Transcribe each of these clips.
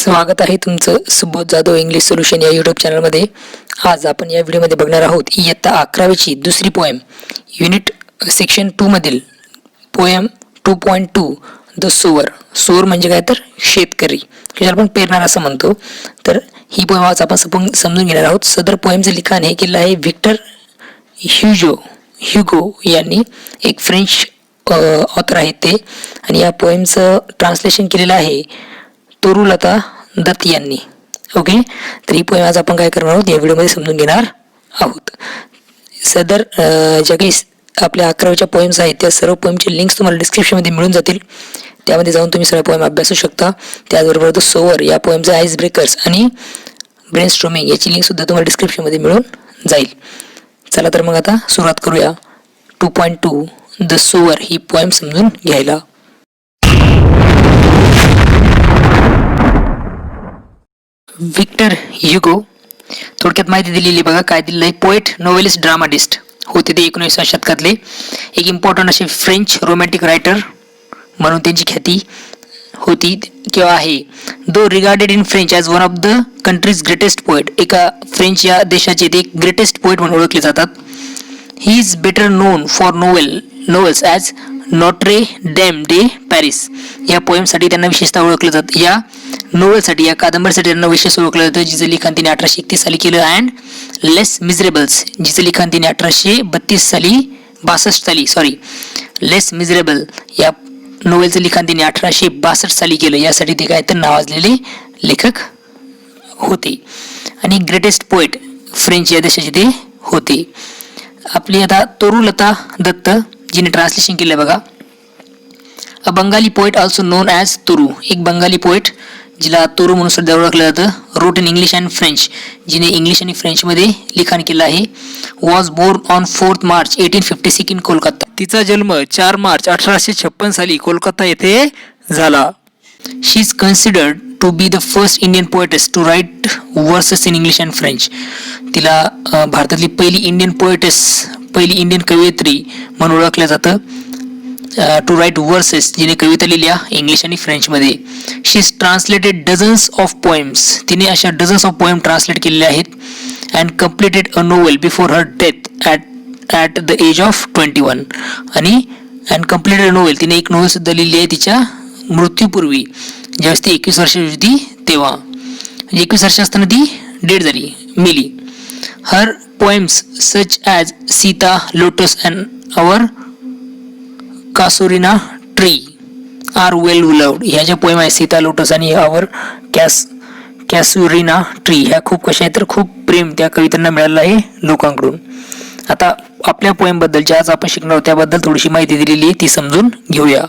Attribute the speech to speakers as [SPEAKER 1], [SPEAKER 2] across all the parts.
[SPEAKER 1] स्वागत आहे तुमचं सुबोध जाधव इंग्लिश सोल्युशन या यूट्यूब चॅनलमध्ये. आज आपण या व्हिडिओमध्ये बघणार आहोत इयत्ता 11वीची दुसरी पोएम युनिट सेक्शन 2 मधील पोएम 2.2 द सोवर. सोवर म्हणजे काय तर शेतकरी, ज्याला आपण पेरणार असं म्हणतो. तर ही पोएम आज आपण समजून घेणार आहोत. सदर पोएमचं लिखाण हे केलं आहे विक्टर ह्युगो यांनी, एक फ्रेंच ऑथर आहेत ते, आणि या पोएमचं ट्रान्सलेशन केलेलं आहे तरुलता दत्त यांनी. ओके, तर ही पोएम आज आपण काय करणार आहोत या व्हिडिओमध्ये समजून घेणार आहोत. सदर ज्या काही आपल्या 11वीच्या पोएम्स आहेत त्या सर्व पोएमचे लिंक्स तुम्हाला डिस्क्रिप्शनमध्ये मिळून जातील. त्यामध्ये जाऊन तुम्ही सर्व पोएम अभ्यासू शकता. त्याचबरोबर द सोवर या पोएमचा आईस ब्रेकर्स आणि ब्रेनस्टॉर्मिंग याची लिंकसुद्धा तुम्हाला डिस्क्रिप्शनमध्ये मिळून जाईल. चला तर मग आता सुरुवात करूया 2.2 द सोवर ही पोएम समजून घ्यायला. विक्टर ह्युगो, थोडक्यात माहिती दिलेली बघा. काय दिलेलं आहे? पोएट, नोवेलिस्ट, ड्रामाटिस्ट होते ते 19व्या शतकातले. एक इम्पॉर्टंट असे फ्रेंच रोमॅन्टिक रायटर म्हणून त्यांची ख्याती होती किंवा आहे. Though regarded in French as one of the country's greatest poet, एका फ्रेंच या देशाचे ते एक ग्रेटेस्ट पोएट म्हणून ओळखले जातात. He is better known for novels as Notre Dame de Paris. या पोएमसाठी त्यांना विशेषतः ओळखलं जातं. या नोवेलसाठी, या कादंबरीसाठी त्यांना विशेष ओळखलं जातं, जिचं लिखाण तिने 1831 साली केलं. अँड लेस मिझरेबल्स, जिचं लिखाण तिने 1862 साली लेस मिझरेबल या नोवेलचं लिखाण तिने 1862 साली केलं. यासाठी ते काय तर नावाजलेले लेखक होते आणि ग्रेटेस्ट पोएट फ्रेंच या देशाचे ते होते. आपली आता तरुलता दत्त जिने ट्रान्सलेशन केलं बघा. A Bengali poet also known as Toru, एक बंगाली पोएट जिला तुरू म्हणून सुद्धा ओळखलं जातं. Wrote in English and French, जिने इंग्लिश आणि फ्रेंचमध्ये लिखाण केलं आहे. Was born on 4 March 1856 in Kolkata. तिचा जन्म 4 मार्च 1856 साली कोलकाता येथे झाला. She is considered to be the first Indian poetess to write verses in English and French. तिला भारतातली पहिली इंडियन कवयित्री म्हणून ओळखलं जातं. टू राईट वर्सेस, जिने कविता लिहिल्या इंग्लिश आणि फ्रेंचमध्ये. She is translated dozens of poems, तिने अशा डझन्स ऑफ पोएम ट्रान्सलेट केलेल्या आहेत. And completed a novel before her death at the age of 21. आणि अँड कम्प्लिटेड अ नोवेल, तिने एक नोवेल सुद्धा लिहिली आहे तिच्या मृत्यूपूर्वी, ज्यावेळेस ती 21 वर्षाची होती तेव्हा. म्हणजे 21 वर्ष असताना ती डेड झाली, मेली. Her poems such as Sita, lotus and our casuarina tree are well loved. ह्या ज्या पोएम आहेत सीता, लोटस आणि आवर कॅसुरिना ट्री, ह्या खूप कशा आहेत तर खूप प्रेम त्या कवितांना मिळालं आहे लोकांकडून. आता आपल्या पोएमबद्दल ज्या आज आपण शिकणार आहोत त्याबद्दल थोडीशी माहिती दिलेली आहे, ती समजून घेऊया.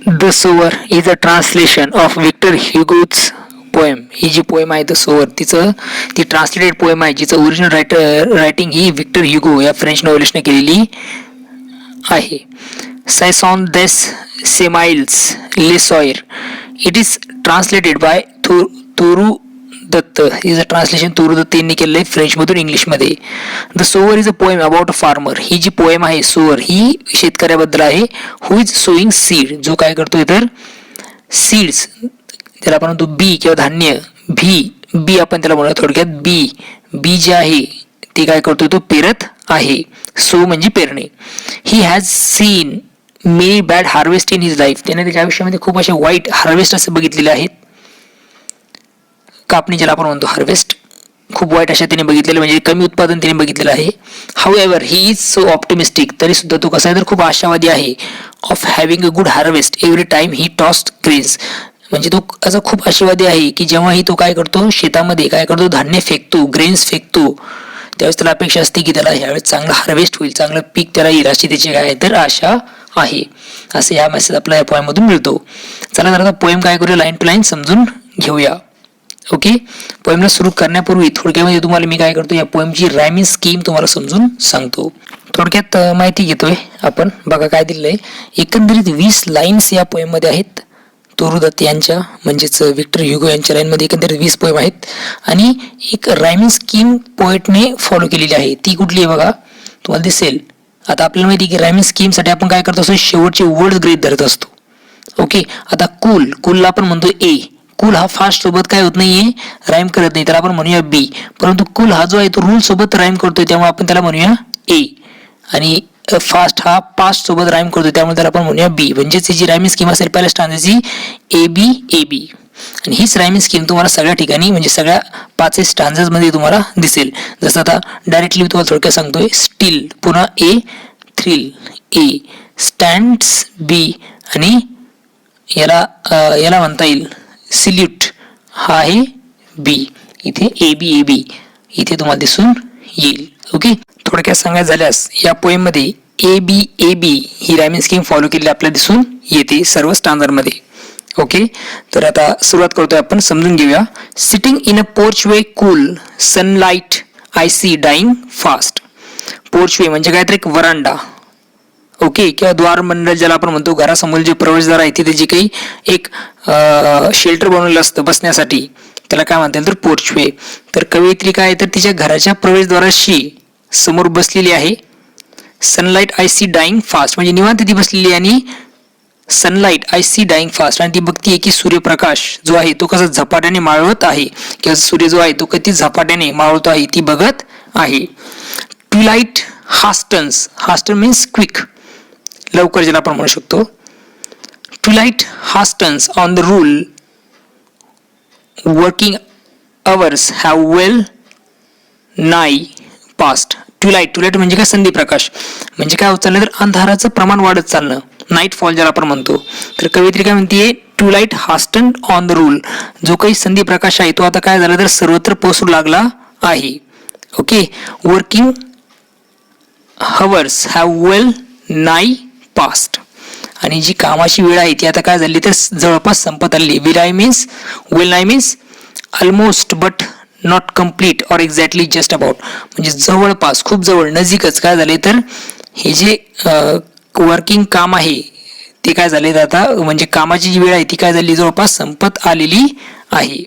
[SPEAKER 1] The sower is a translation of Victor Hugo's poem. ही जी पोएम आहे द सोवर, ती ट्रान्सलेटेड पोएम आहे, जिचं ओरिजिनल रायटिंग ही विक्टर ह्युगो या फ्रेंच नॉव्हेलिस्टने केलेली आहे. Saison des semailles le soir. It is translated by Toru Dutt. Is a translation Toru Dutt यांनी केलेलं आहे फ्रेंचमधून इंग्लिशमध्ये. The sower is a poem about a farmer. ही जी पोएम आहे सोवर ही शेतकऱ्याबद्दल आहे. हु इज सोईंग सीड, जो काय करतोय तर सीड्स, त्याला आपण म्हणतो बी किंवा धान्य. बी आपण त्याला म्हणतो थोडक्यात. बी जे आहे ते काय करतोय तो पेरत आहे. सो म्हणजे पेरणे. He has seen many bad harvest in his life. त्याने त्याच्या आयुष्यामध्ये खूप असे वाईट हार्वेस्ट असे बघितलेले आहेत. कापणी ज्याला आपण म्हणतो हार्वेस्ट, खूप वाईट अशा त्याने बघितलेलं, म्हणजे कमी उत्पादन त्याने बघितलेलं आहे. हाऊएव्हर ही इज सो ऑप्टिमिस्टिक, तरी सुद्धा तो कसा आहे तर खूप आशावादी आहे. Of having a good harvest every time he toast grains. म्हणजे तो असा खूप आशावादी आहे की जेव्हाही तो काय करतो शेतामध्ये काय करतो धान्य फेकतो, ग्रेन्स फेकतो, त्यावेळेस त्याला अपेक्षा असते की त्याला ह्यावेळेस चांगलं हार्वेस्ट होईल, चांगलं पीक त्याला येईल, अशी त्याची काय तर आशा आहे. असं या मेसेज आपल्या या पोएममधून मिळतो. चला तर आता पोएम काय करूया लाईन टू लाईन समजून घेऊया. ओके, पोएमला सुरू करण्यापूर्वी थोडक्यामध्ये तुम्हाला मी काय करतो या पोएमची रायमिंग स्कीम तुम्हाला समजून सांगतो. थोडक्यात माहिती घेतोय आपण. बघा काय दिलेलं आहे. एकंदरीत 20 लाईन्स या पोएममध्ये आहेत. तुरू दत्त यांच्या म्हणजेच विक्टर ह्युगो यांच्या लाईनमध्ये एकंदरीत 20 पोएम आहेत आणि एक रायमिंग स्कीम पोएटने फॉलो केलेली आहे. ती कुठली आहे बघा, तुम्हाला दिसेल. आता आपल्याला माहिती की रायमिंग स्कीमसाठी आपण काय करतो असतो, शेवटचे वर्ड गृहीत धरत असतो. ओके, आता कूलला आपण म्हणतो ए, कूल हा फास्ट सोबत काय होत नाहीये, राईम करत नाही, त्याला आपण म्हणूया बी. परंतु कूल हा जो आहे तो रूल सोबत राईम करतोय, त्यामुळे आपण त्याला म्हणूया ए. आणि फास्ट हा पास्ट सोबत राईम करतोय, त्यामुळे त्याला आपण म्हणूया बी. म्हणजेच जी रायमिंग स्कीम असेल पहिल्या स्टांजाची ए बी ए बी. आणि हीच रायमिंग स्कीम तुम्हाला सगळ्या ठिकाणी म्हणजे सगळ्या 5 स्टांजाज मध्ये तुम्हाला दिसेल. जसं आता डायरेक्टली तुम्हाला थोडक्यात सांगतोय, स्टील पुन्हा ए, थ्रिल ए, स्टँड्स बी, आणि याला म्हणता येईल सिल्यूट हा आहे बी. इथे ए बी ए बी इथे तुम्हाला दिसून येईल. ओके, थोडक्यात सांगायचं झाल्यास या पोएम मध्ये ए बी ए बी ही रायमिंग स्कीम फॉलो केलेली आपल्याला दिसून येते सर्व स्टांजामध्ये. ओके, तर आता सुरुवात करतोय आपण, समजून घेऊया. Sitting in a porchway cool sunlight I see dying fast. Porchway म्हणजे काय तर एक वरांडा, ओके, किंवा द्वारमंडळ ज्याला आपण म्हणतो, घरासमोर जे प्रवेशद्वार आहे तिथे जे काही एक शेल्टर बनवलेलं असतं बसण्यासाठी, त्याला काय म्हणता येईल तर पोर्च वे. तर कवयित्री काय तर तिच्या घराच्या प्रवेशद्वाराशी समोर बसलेली आहे. Sunlight I see dying fast म्हणजे निवांत ती बसलेली आहे, आणि sunlight I see dying fast आणि ती बघतीये की सूर्यप्रकाश जो आहे तो कसा झपाट्याने मावळत आहे, किंवा सूर्य जो आहे तो किती झपाट्याने मावळतो आहे ती बघत आहे. Twilight hastens, hasten means quick, लवकर ज्याला आपण म्हणू शकतो. Twilight hastens on the rule working hours have well nigh past. Twilight म्हणजे काय, संधी प्रकाश म्हणजे काय होत चाललं तर अंधाराचं प्रमाण वाढत चालणं, नाईट फॉल ज्याला आपण म्हणतो. तर कवयित्री काय म्हणते, ट्विलाइट हास्टन ऑन द रूल, जो काही संधी प्रकाश आहे तो आता काय झाला तर सर्वत्र पोहोचू लागला आहे. Okay, working hours have well nigh past, आणि जी कामाची वेळ आहे ती आता काय झाली तर जवळपास संपत आली. वेल नाय means almost but not complete और एक्झॅक्टली जस्ट अबाउट, म्हणजे जवळपास, खूप जवळ, नजीकच काय झाले तर हे जे वर्किंग काम आहे ते काय झाले आता, म्हणजे कामाची जी वेळ आहे ती काय झाली जवळपास संपत आलेली आहे.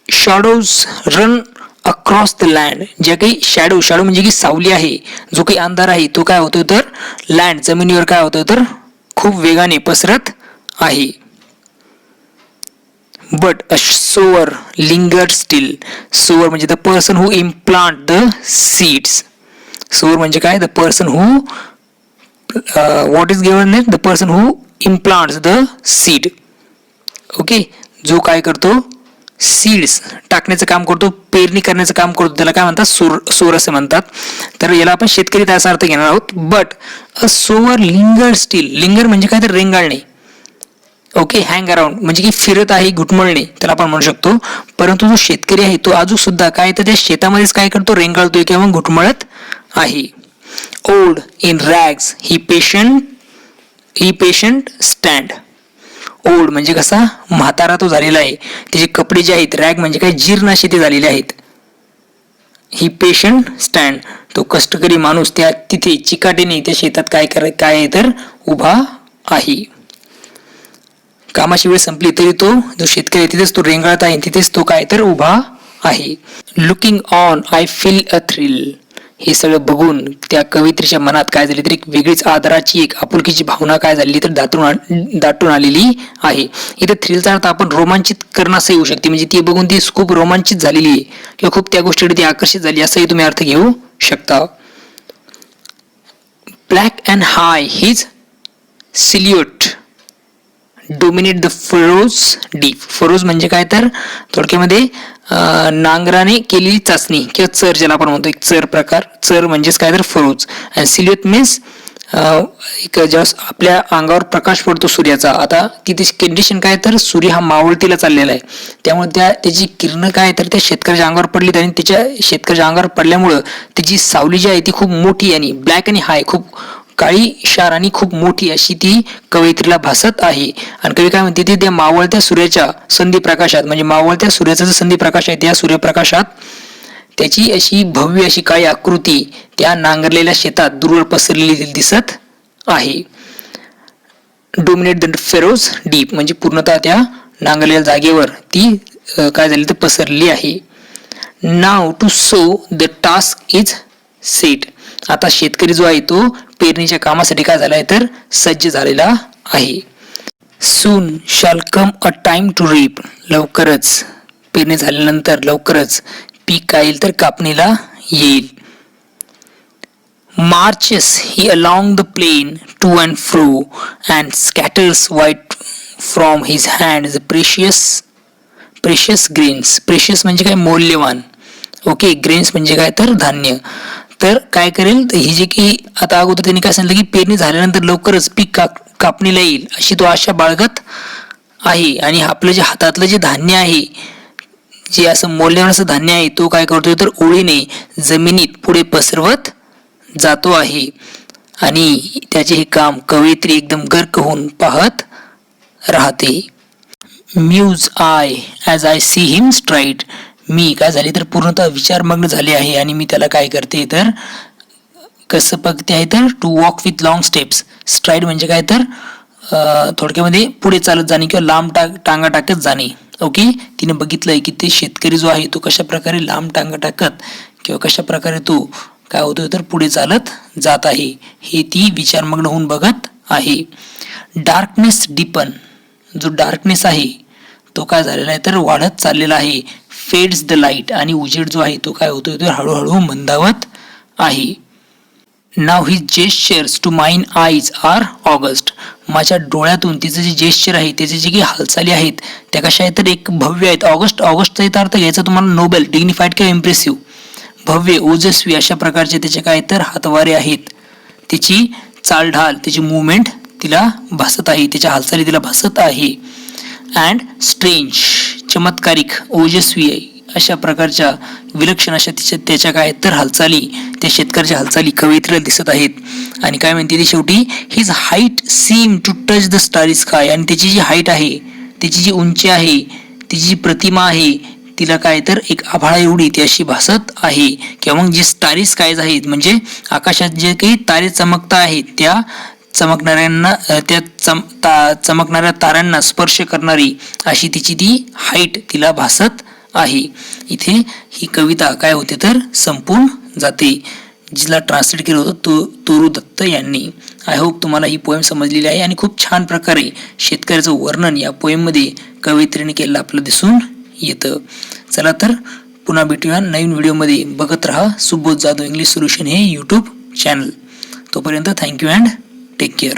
[SPEAKER 1] Shadows run across the land, जे काही शॅडो म्हणजे की सावली आहे, जो काही अंधार आहे तो काय होतो तर लँड जमिनीवर काय होतो तर खूप वेगाने पसरत आहे. But a sober linger still, sower म्हणजे the person who implant the seeds. Sower म्हणजे काय, the person who what is given it, the person who implants the seed. Okay, जो काय करतो सीड्स टाकण्याचं काम करतो, पेरणी करण्याचं काम करतो, त्याला काय म्हणतात सोर असे म्हणतात. तर याला आपण शेतकरी त्याचा अर्थ घेणार आहोत. But a sober linger still, linger म्हणजे काय तर रेंगाळणे, ओके, हँग अराउंड म्हणजे की फिरत आहे, घुटमळणे त्याला आपण म्हणू शकतो. परंतु जो शेतकरी आहे तो अजून सुद्धा काय तर त्या शेतामध्येच काय करतो, रेंगाळतोय किंवा घुटमळत आहे. Old in rags he patient stand. Old म्हणजे कसा, म्हातारा तो झालेला आहे, त्याचे कपडे जे आहेत, रॅग म्हणजे काय जीर्ण असे ते झालेले आहेत. ही पेशंट स्टँड, तो कष्टकरी माणूस त्या तिथे चिकाटीने त्या शेतात काय आहे तर उभा आहे. कामाची वेळ संपली तरी तो जो शेतकरी तिथेच तो रेंगाळत आहे, तिथेच तो काय तर उभा आहे. Looking on I feel a thrill, हे सगळं बघून त्या कवयित्रीच्या मनात काय झाली तर एक वेगळीच आदराची, एक आपुलकीची भावना काय झाली तर दाटून आलेली आहे. इथे थ्रिलचा अर्थ आपण रोमांचित करणं असं येऊ शकते, म्हणजे ती बघून ती खूप रोमांचित झालेली आहे किंवा खूप त्या गोष्टीकडे ती आकर्षित झाली असंही तुम्ही अर्थ घेऊ शकता. Black and high his silhouette dominate the furrows deep. Furrows म्हणजे काय तर थोडक्यामध्ये नांगराने केलेली चाचणी किंवा चर ज्याला आपण म्हणतो, एक चर प्रकार, चर म्हणजेच काय तर फरोज. आणि सिल्युएट मीन्स एक जेव्हा आपल्या अंगावर प्रकाश पडतो सूर्याचा, आता तिथे कंडिशन काय तर सूर्य हा मावळतीला चाललेला आहे, त्यामुळे त्याची किरण काय तर त्या शेतकऱ्याच्या अंगावर पडली, आणि त्याच्या शेतकऱ्याच्या अंगावर पडल्यामुळं त्याची सावली जी आहे ती खूप मोठी आणि ब्लॅक आणि हाय, खूप काळी शार आणि खूप मोठी अशी ती कवयित्रीला भासत आहे. आणि कवी काय म्हणते, ती त्या मावळत्या सूर्याच्या संधी प्रकाशात, म्हणजे मावळत्या सूर्याचा जो संधी प्रकाश आहे त्या सूर्यप्रकाशात त्याची अशी भव्य अशी काळी आकृती त्या नांगरलेल्या शेतात दूरवर पसरलेली दिसत आहे. डोमिनेट द फेरोज डीप म्हणजे पूर्णतः त्या नांगरलेल्या जागेवर ती काय झाली तर पसरली आहे. Now to so the task is set. आता शेतकरी जो आहे तो पेरणीच्या कामासाठी काय झालाय तर सज्ज झालेला आहे. Soon shall come a time to reap. लवकरच पेरणी झाल्यानंतर लवकरच पीक काय येईल तर कापणीला येईल. Marches he along the plain to and fro and scatters white from his hands precious grains. Precious म्हणजे काय मौल्यवान. ओके, ग्रेन्स म्हणजे काय तर धान्य. तर काय करेल ही जी की आता अगोदर त्यांनी काय सांगितलं की पेरणी झाल्यानंतर लवकरच पीक कापणीला येईल अशी तो आशा बाळगत आहे. आणि आपलं जे हातातलं जे धान्य आहे, जे असं मौल्यवान असं धान्य आहे, तो काय करतोय तर ओळीने जमिनीत पुढे पसरवत जातो आहे. आणि त्याचे हे काम कवयित्री एकदम गर्क होऊन पाहत राहते. Muse I as I see him straight. मी काय झाले तर पूर्णतः विचारमग्न झाले आहे आणि मी त्याला काय करते तर कसं बघते आहे तर to walk with long steps. Stride म्हणजे काय तर थोडक्यामध्ये पुढे चालत जाणे किंवा लांब टांगा टाकत जाणे. ओके, तिने बघितलंय की ते शेतकरी जो आहे तो कशा प्रकारे लांब टांगा टाकत किंवा कशा प्रकारे तो काय होतोय तर पुढे चालत जात आहे, हे ती विचारमग्न होऊन बघत आहे. Darkness deepen. जो डार्कनेस आहे तो काय झालेला आहे तर वाढत चाललेला आहे. Fades the light. आणि उजेड जो आहे तो काय होतोय तो हळूहळू मंदावत आहे. Now he gestures to mine eyes are august. माझ्या डोळ्यातून तिचं जे जेस्चर आहे, त्याचे जे काही हालचाली आहेत त्या कशा आहेत तर एक भव्य आहेत. ऑगस्टचा अर्थ घ्यायचा तुम्हाला नोबेल, डिग्निफाईड किंवा इम्प्रेसिव्ह. भव्य, ओजस्वी अशा प्रकारचे त्याचे काय तर हातवारे आहेत. त्याची चालढाल, त्याची मुवमेंट तिला भासत आहे, त्याच्या हालचाली तिला भासत आहे. अँड स्ट्रेंज, चमत्कारिक, ओजस्वी अशा प्रकारच्या विलक्षण अशा त्याच्या काय तर हालचाली, त्या शेतकऱ्याच्या हालचाली कवयित्रीला दिसत आहेत. आणि काय म्हणते ती शेवटी, his height seem to touch the starry sky. आणि त्याची जी हाईट आहे, त्याची जी उंची आहे, तिची जी प्रतिमा आहे, तिला काय तर एक आभाळा एवढी ती अशी भासत आहे. किंवा मग जे स्टारी स्कायज आहेत म्हणजे आकाशात जे काही तारे चमकता आहेत त्या चमकणाऱ्यांना, त्या चमकणाऱ्या ताऱ्यांना स्पर्श करणारी अशी तिची ती हाईट तिला भासत आहे. इथे ही कविता काय होते तर संपून जाते, जिला ट्रान्सलेट केलं होतं तोरू दत्त यांनी. आय होप तुम्हाला ही पोएम समजलेली आहे आणि खूप छान प्रकारे शेतकऱ्याचं वर्णन या पोएममध्ये कवयित्रीने केलेलं आपलं दिसून येतं. चला तर पुन्हा भेटूया नवीन व्हिडिओमध्ये. बघत राहा सुबोध जाधव इंग्लिश सोल्युशन हे यूट्यूब चॅनल. तोपर्यंत थँक्यू अँड टेक केअर.